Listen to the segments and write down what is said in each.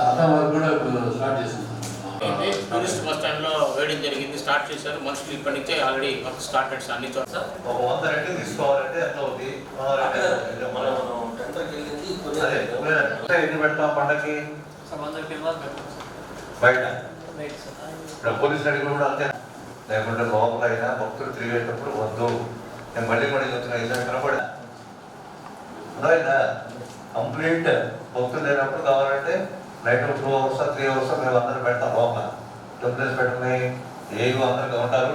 అర్థం వరకు కూడా ఇప్పుడు స్టార్ట్ చేసింది. టూరిస్ట్ బస్ స్టాండ్ లో వేయడం జరిగింది, స్టార్ట్ చేశారు. మనుషులు ఇప్పటి నుంచే ఆల్రెడీ వర్క్ స్టార్టెడ్ సార్. అన్ని చోట్ల ఒక 100 రెట్లు తీసుకోవాలంటే ఎంత అవుతుంది? ఎన్ని పెడతాం పండగకి? బయట ఇప్పుడు పోలీసు అడిగి కూడా అంతే. లేకుంటే లోపల అయినా భక్తులు తిరిగేటప్పుడు వద్దు, నేను మళ్ళీ వచ్చిన కనపడా కంప్లీట్ భక్తులు లేనప్పుడు కావాలంటే నైట్ 2 hours 3 hours మేము అందరూ పెడతాం లోపల. టెంప్లెట్స్ పెట్టుకుని ఏవి అందరికి ఉంటారు.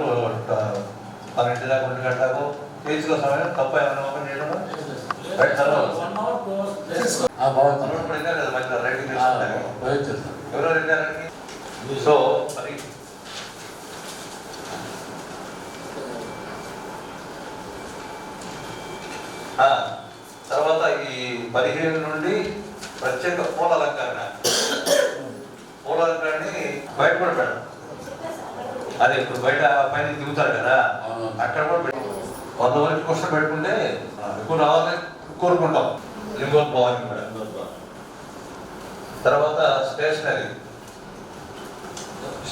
12 దాకా 1 గంటలకు తీర్చుకో సమయం తప్ప ఏమైనా ఓపెన్ చేయడం సో మరి తర్వాత ఈ 15 నుండి ప్రత్యేక పూల అలంకరణని బయట కూడా పెడతాం. అదే ఇప్పుడు బయట పైన దిగుతారు కదా, అక్కడ కూడా 100 వరకు క్వశ్చన్ పెట్టుకుంటే ఎక్కువ రావాలని కోరుకుంటాం. లింగోద్భవానికి కూడా. తర్వాత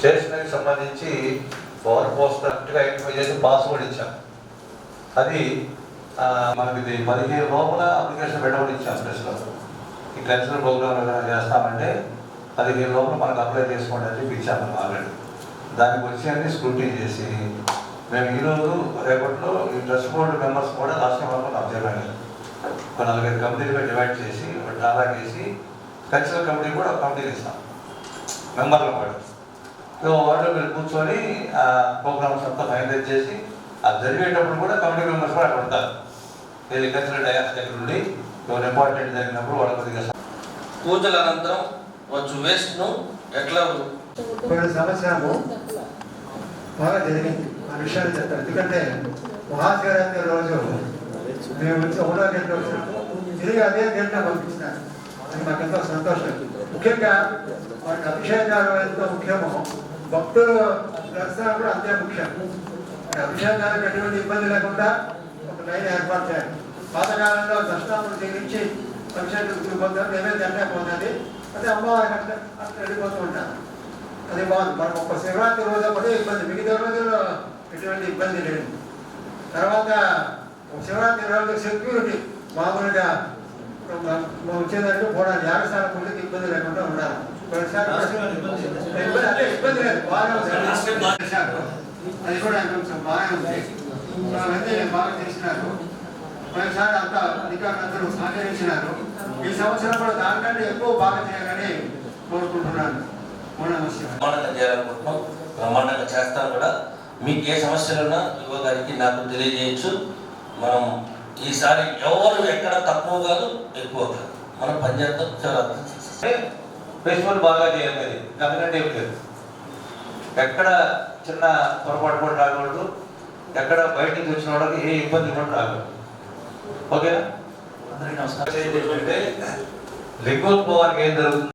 స్టేషనరీ సంబంధించి పవర్ పోస్టర్ ఐడెంటిఫై చేసి పాస్వర్డ్ ఇచ్చాం. అది మనకి 15 లోపల అప్లికేషన్ పెట్టమని ఇచ్చాం. ప్రెస్లో ఈ కల్చరల్ ప్రోగ్రామ్ ఏదైనా చేస్తామంటే 15 లోపల మనకు అప్లై చేసుకోండి అని చెప్పి ఇచ్చాము ఆల్రెడీ. దానికి వచ్చి అన్ని స్క్రూటీ చేసి మేము ఈరోజు రేపట్లో ఈ ట్రస్ట్ బోర్డు మెంబర్స్ కూడా రాష్ట్ర వరకు అబ్జర్వ్ అయ్యారు. ఒక 4-5 కమిటీలుగా డివైడ్ చేసి డ్రాలా చేసి కల్చరల్ కమిటీ కూడా ఒక కమిటీలు ఇస్తాం మెంబర్లు కూడా. సో వాళ్ళు మీరు కూర్చొని ఆ ప్రోగ్రామ్స్ అంతా ఫైనలైజ్ చేసి అది జరిగేటప్పుడు కూడా కమిటీ మెంబర్స్ కూడా అక్కడ ఉంటారు. ఇది కల్చరల్ డయాస్ దగ్గర నుండి ఎవరు ఇంపార్టెంట్ జరిగినప్పుడు వాళ్ళ కొద్దిగా పూజల అనంతరం వచ్చు వేస్ట్ను ఎట్లా కొన్ని సంవత్సరాలు బాగా జరిగింది ఆ విషయాలు చెప్తారు. ఎందుకంటే మహాశివరాత్రి రోజు మేము వచ్చి 1వ గంటలో వచ్చినప్పుడు తిరిగి అదే గంటలో పంపించినారు. అది మాకు ఎంతో సంతోషం. ముఖ్యంగా వారికి అభిషేకాలు ఎంతో ముఖ్యము, భక్తులు దర్శనాలు కూడా అంతే ముఖ్యం. అభిషేకాలకు ఎటువంటి ఇబ్బంది లేకుండా ఒక లైన్ ఏర్పాటు చేయాలి. పాతకాలంలో దర్శనాలు చేయించి అభిషేకం పొందారు, నైవేద్యం అంటే పోతుంది, అదే అమ్మవారికి అట్లా వెళ్ళిపోతూ ఉంటారు. అది బాగుంది. మనకు ఒక శివరాత్రి రోజు ఒకటే ఇబ్బంది, మిగతా రోజుల్లో ఎటువంటి ఇబ్బంది లేదు. తర్వాత శివరాత్రి రోజు సెక్యూరిటీ మామూలుగా వచ్చేదానికి పోవడానికి యాగశాల పూజకి ఇబ్బంది లేకుండా ఉండాలి. ఇబ్బంది లేదు, బాగా అది కూడా కొంచెం బాగా ఉంది. అవన్నీ బాగా చేసినారు. పోయినసారి అంతా అధికారులందరూ సహకరించినారు. ఈ సంవత్సరం కూడా దానికంటే ఎక్కువ బాగా చేయాలని కోరుకుంటున్నాను. బ్రహ్మాండంగా చేయాలనుకుంటున్నాం, బ్రహ్మాండంగా చేస్తాను కూడా. మీకు ఏ సమస్యలున్నా యువ గారికి నాకు తెలియజేయచ్చు. మనం ఈసారి ఎవరు ఎక్కడ తక్కువ కాదు ఎక్కువ కాదు, మనం పనిచేస్తాం. చాలా ఫెస్టివల్ బాగా చేయాలి. దానికంటే ఏం లేదు. ఎక్కడ చిన్న పొరపాటు కూడా రాకూడదు, ఎక్కడ బయట నుంచి వచ్చిన వాళ్ళకి ఏ ఇబ్బంది కూడా రాకూడదు. ఓకేనా? లింగోద్భవానికి ఏం జరుగుతుంది?